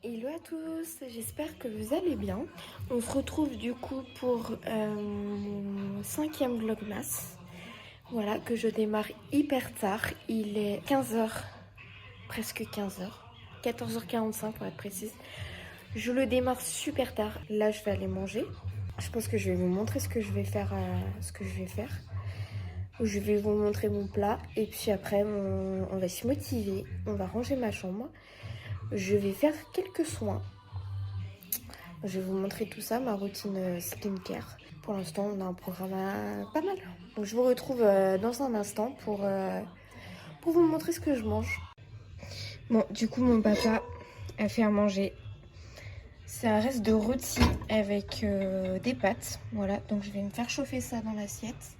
Hello à tous, j'espère que vous allez bien. On se retrouve du coup pour mon 5e vlogmas. Voilà, que je démarre hyper tard. Il est 15 heures, presque 15 heures, 14h45 pour être précise. Je le démarre super tard. Là, je vais aller manger. Je pense que je vais vous montrer ce que je vais faire. Je vais vous montrer mon plat et puis après, on va se motiver. On va ranger ma chambre. Je vais faire quelques soins. Je vais vous montrer tout ça, ma routine skincare. Pour l'instant, on a un programme pas mal. Donc je vous retrouve dans un instant pour vous montrer ce que je mange. Bon, du coup, mon papa a fait à manger. C'est un reste de rôti avec des pâtes. Voilà, donc je vais me faire chauffer ça dans l'assiette.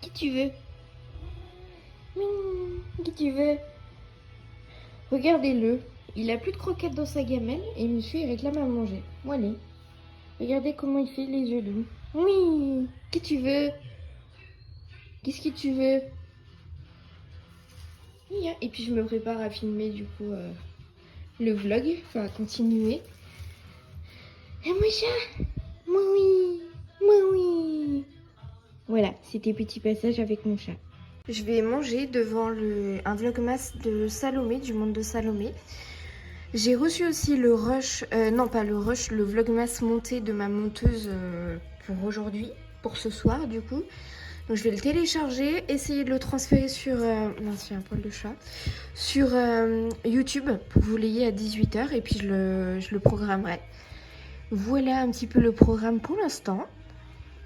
Qui tu veux? Qui tu veux? Regardez-le. Il a plus de croquettes dans sa gamelle et monsieur il réclame à manger. Voilà. Regardez comment il fait les yeux doux. Oui. Qu'est-ce que tu veux? Qu'est-ce que tu veux? Et puis je me prépare à filmer du coup le vlog. Enfin à continuer. Ah mon chat. Moi oui. Moi oui. Voilà, c'était petit passage avec mon chat. Je vais manger devant un vlogmas de Salomé, du monde de Salomé. J'ai reçu aussi le rush, non pas le rush, le vlogmas monté de ma monteuse pour aujourd'hui, pour ce soir du coup. Donc je vais le télécharger, essayer de le transférer sur, mince, il y a un poil de chat, sur YouTube pour que vous l'ayez à 18 h et puis je le programmerai. Voilà un petit peu le programme pour l'instant.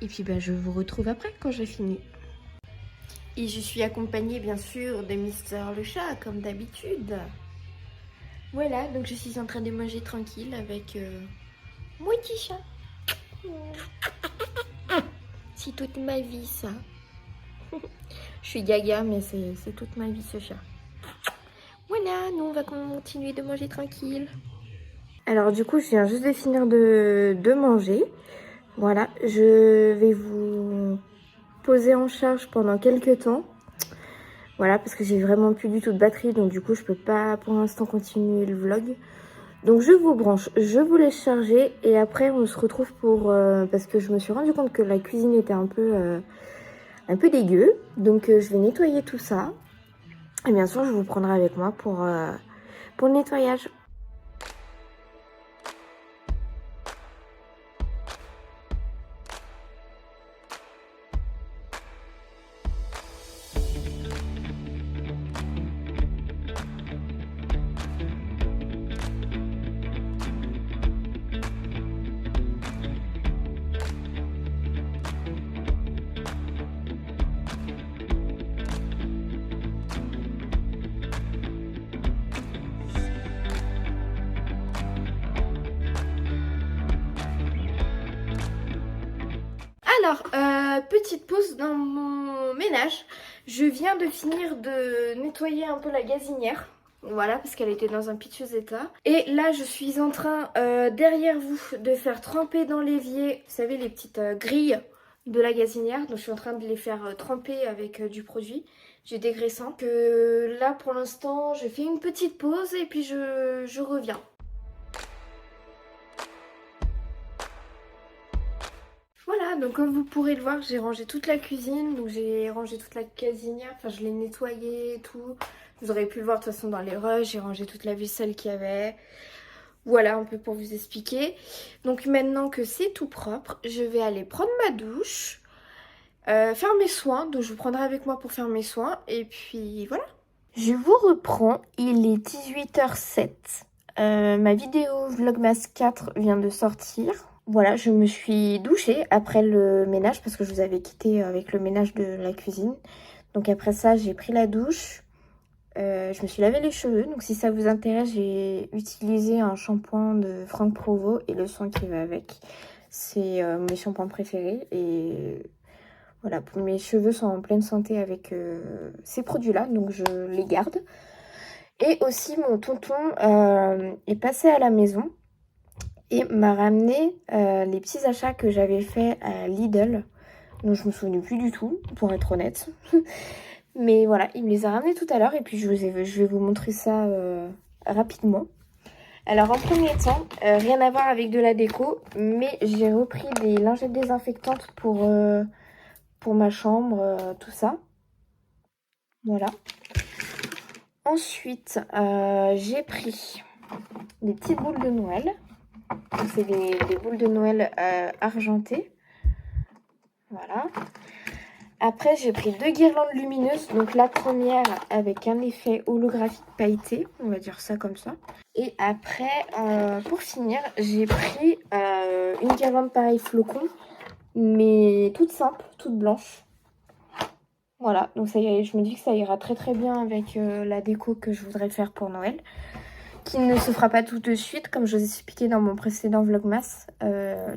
Et puis je vous retrouve après quand j'ai fini. Et je suis accompagnée bien sûr de Mister le chat comme d'habitude. Voilà, donc je suis en train de manger tranquille avec mon petit chat. C'est toute ma vie ça. Je suis gaga mais c'est toute ma vie ce chat. Voilà, nous on va continuer de manger tranquille. Alors du coup je viens juste de finir de manger. Voilà, je vais vous poser en charge pendant quelques temps. Voilà, parce que j'ai vraiment plus du tout de batterie, donc du coup je peux pas pour l'instant continuer le vlog. Donc je vous branche, je vous laisse charger et après on se retrouve pour... parce que je me suis rendu compte que la cuisine était un peu dégueu. Donc je vais nettoyer tout ça. Et bien sûr je vous prendrai avec moi pour le nettoyage. Alors, petite pause dans mon ménage. Je viens de finir de nettoyer un peu la gazinière. Voilà, parce qu'elle était dans un piteux état. Et là, je suis en train, derrière vous, de faire tremper dans l'évier, vous savez, les petites grilles de la gazinière. Donc, je suis en train de les faire tremper avec du produit, du dégraissant. Que là, pour l'instant, je fais une petite pause et puis je reviens. Voilà, donc comme vous pourrez le voir, j'ai rangé toute la cuisine, donc j'ai rangé toute la gazinière, enfin je l'ai nettoyée et tout. Vous aurez pu le voir de toute façon dans les rushs, j'ai rangé toute la vaisselle qu'il y avait. Voilà un peu pour vous expliquer. Donc maintenant que c'est tout propre, je vais aller prendre ma douche, faire mes soins, donc je vous prendrai avec moi pour faire mes soins et puis voilà. Je vous reprends, il est 18h07. Ma vidéo Vlogmas 4 vient de sortir. Voilà, je me suis douchée après le ménage parce que je vous avais quitté avec le ménage de la cuisine. Donc après ça, j'ai pris la douche. Je me suis lavé les cheveux. Donc si ça vous intéresse, j'ai utilisé un shampoing de Franck Provo et le soin qui va avec. C'est mes shampoings préférés. Et voilà, mes cheveux sont en pleine santé avec ces produits-là. Donc je les garde. Et aussi mon tonton est passé à la maison et m'a ramené les petits achats que j'avais fait à Lidl. Donc je me souvenais plus du tout, pour être honnête. Mais voilà, il me les a ramenés tout à l'heure et puis je vais vous montrer ça rapidement. Alors en premier temps, rien à voir avec de la déco, mais j'ai repris des lingettes désinfectantes pour ma chambre, tout ça. Voilà. Ensuite, j'ai pris des petites boules de Noël. C'est des boules de Noël argentées. Voilà. Après, j'ai pris 2 guirlandes lumineuses. Donc la première avec un effet holographique pailleté, on va dire ça comme ça. Et après, pour finir, j'ai pris une guirlande pareil flocon, mais toute simple, toute blanche. Voilà, donc ça y est, je me dis que ça ira très très bien avec la déco que je voudrais faire pour Noël. Qui ne se fera pas tout de suite, comme je vous ai expliqué dans mon précédent vlogmas,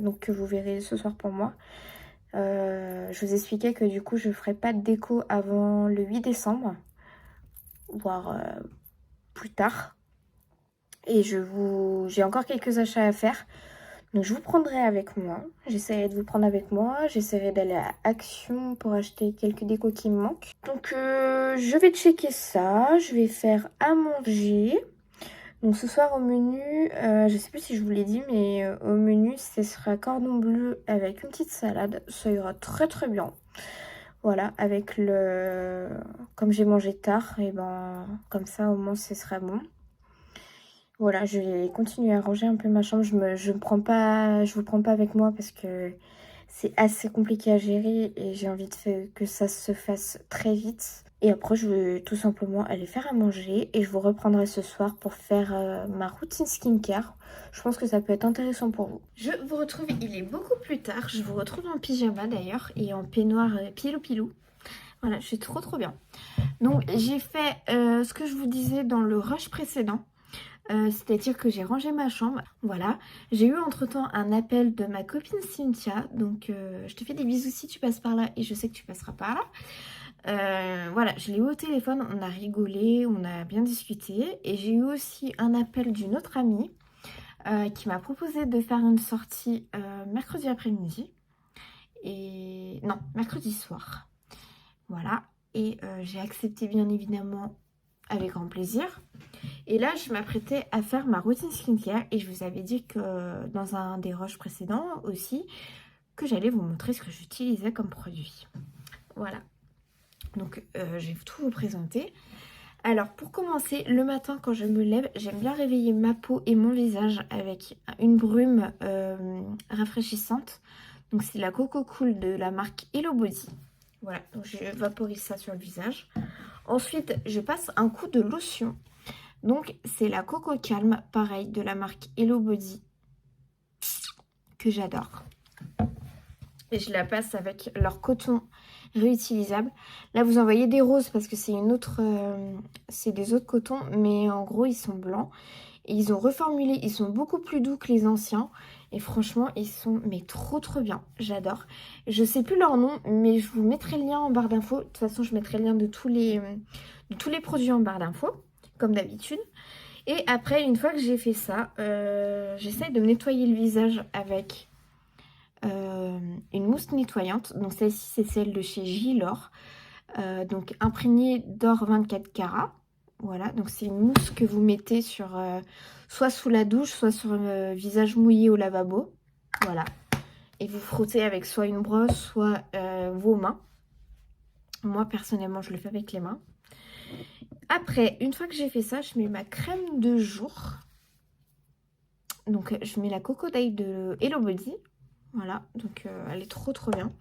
donc que vous verrez ce soir pour moi. Je vous expliquais que du coup je ne ferai pas de déco avant le 8 décembre, voire plus tard. Et j'ai encore quelques achats à faire, donc je vous prendrai avec moi. J'essaierai de vous prendre avec moi, j'essaierai d'aller à Action pour acheter quelques décos qui me manquent. Donc je vais checker ça, je vais faire à manger. Donc ce soir au menu, je sais plus si je vous l'ai dit, mais au menu ce sera cordon bleu avec une petite salade. Ça ira très très bien. Voilà, avec comme j'ai mangé tard, et ben comme ça au moins ce sera bon. Voilà, je vais continuer à ranger un peu ma chambre. Je vous prends pas avec moi parce que c'est assez compliqué à gérer et j'ai envie que ça se fasse très vite. Et après, je vais tout simplement aller faire à manger et je vous reprendrai ce soir pour faire ma routine skincare. Je pense que ça peut être intéressant pour vous. Je vous retrouve, il est beaucoup plus tard. Je vous retrouve en pyjama d'ailleurs et en peignoir pilou. Voilà, je suis trop bien. Donc, j'ai fait ce que je vous disais dans le rush précédent. C'est-à-dire que j'ai rangé ma chambre, voilà. J'ai eu entre-temps un appel de ma copine Cynthia, donc je te fais des bisous si tu passes par là et je sais que tu passeras par là. Voilà, je l'ai eu au téléphone, on a rigolé, on a bien discuté et j'ai eu aussi un appel d'une autre amie qui m'a proposé de faire une sortie mercredi après-midi et non, mercredi soir. Voilà, et j'ai accepté bien évidemment avec grand plaisir. Et là, je m'apprêtais à faire ma routine skincare et je vous avais dit que dans un des rushs précédents aussi, que j'allais vous montrer ce que j'utilisais comme produit. Voilà. Donc, je vais tout vous présenter. Alors, pour commencer, le matin quand je me lève, j'aime bien réveiller ma peau et mon visage avec une brume rafraîchissante. Donc, c'est la Coco Cool de la marque Hello Body. Voilà, donc je vaporise ça sur le visage. Ensuite, je passe un coup de lotion. Donc, c'est la Coco Calme, pareil, de la marque Hello Body, que j'adore. Et je la passe avec leur coton réutilisable. Là, vous en voyez des roses parce que c'est c'est des autres cotons, mais en gros, ils sont blancs. Et ils ont reformulé, ils sont beaucoup plus doux que les anciens. Et franchement, ils sont mais trop bien. J'adore. Je sais plus leur nom, mais je vous mettrai le lien en barre d'infos. De toute façon, je mettrai le lien de tous les produits en barre d'infos, comme d'habitude. Et après, une fois que j'ai fait ça, j'essaye de me nettoyer le visage avec une mousse nettoyante. Donc celle-ci, c'est celle de chez Gilor. Donc imprégnée d'or 24 carats. Voilà, donc c'est une mousse que vous mettez sur soit sous la douche, soit sur le visage mouillé au lavabo. Voilà. Et vous frottez avec soit une brosse, soit vos mains. Moi, personnellement, je le fais avec les mains. Après, une fois que j'ai fait ça, je mets ma crème de jour. Donc, je mets la Coco Day de Hello Body. Voilà, donc elle est trop bien.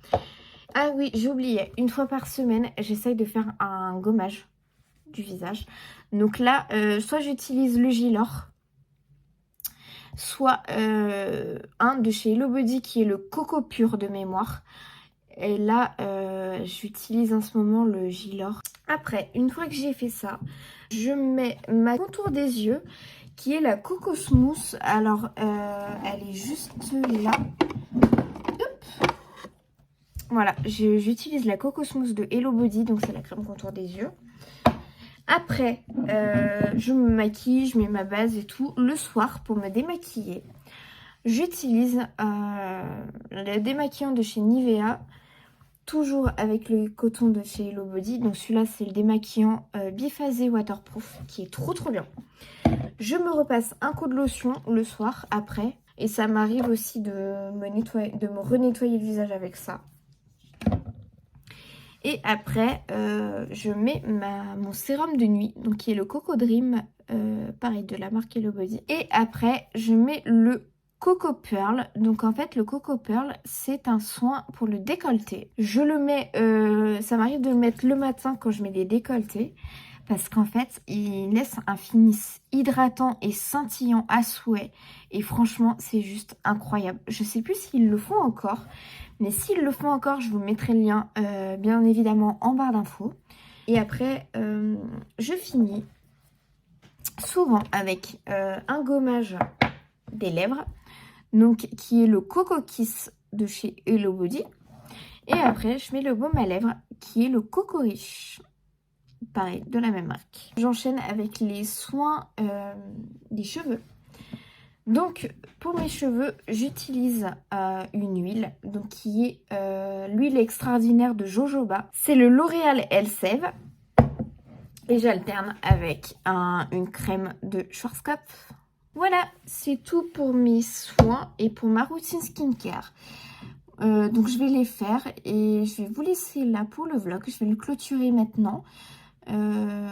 Ah oui, j'ai oublié, une fois par semaine, j'essaye de faire un gommage du visage. Donc là, soit j'utilise le Gilor, soit un de chez Hello Body qui est le Coco Pur de mémoire. Et là, j'utilise en ce moment le Gilor. Après, une fois que j'ai fait ça, je mets ma contour des yeux qui est la Coco Smooth. Alors, elle est juste là. Hop. Voilà, j'utilise la Coco Smooth de Hello Body, donc c'est la crème contour des yeux. Après, je me maquille, je mets ma base et tout. Le soir, pour me démaquiller, j'utilise le démaquillant de chez Nivea toujours avec le coton de chez Hello Body. Donc celui-là, c'est le démaquillant biphasé waterproof qui est trop bien. Je me repasse un coup de lotion le soir après. Et ça m'arrive aussi de me renettoyer le visage avec ça. Et après, je mets mon sérum de nuit, donc qui est le Coco Dream, pareil de la marque Hello Body. Et après, je mets le Coco Pearl. Donc en fait, le Coco Pearl, c'est un soin pour le décolleté. Je le mets, ça m'arrive de le mettre le matin quand je mets des décolletés. Parce qu'en fait, il laisse un finish hydratant et scintillant à souhait. Et franchement, c'est juste incroyable. Je sais plus s'ils le font encore. Mais s'ils le font encore, je vous mettrai le lien, bien évidemment, en barre d'infos. Et après, je finis souvent avec un gommage des lèvres. Donc, qui est le Coco Kiss de chez Hello Body. Et après, je mets le baume à lèvres qui est le Coco Riche. Pareil, de la même marque. J'enchaîne avec les soins des cheveux. Donc, pour mes cheveux, j'utilise une huile donc qui est l'huile extraordinaire de jojoba. C'est le L'Oréal Elseve. Et j'alterne avec une crème de Schwarzkopf. Voilà, c'est tout pour mes soins et pour ma routine skincare. Donc, je vais les faire et je vais vous laisser là pour le vlog. Je vais le clôturer maintenant.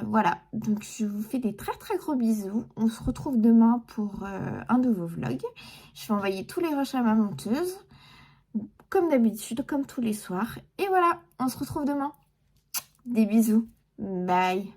Voilà, donc je vous fais des très gros bisous. On se retrouve demain pour un nouveau vlog. Je vais envoyer tous les rushs à ma monteuse, comme d'habitude, comme tous les soirs. Et voilà, on se retrouve demain. Des bisous. Bye.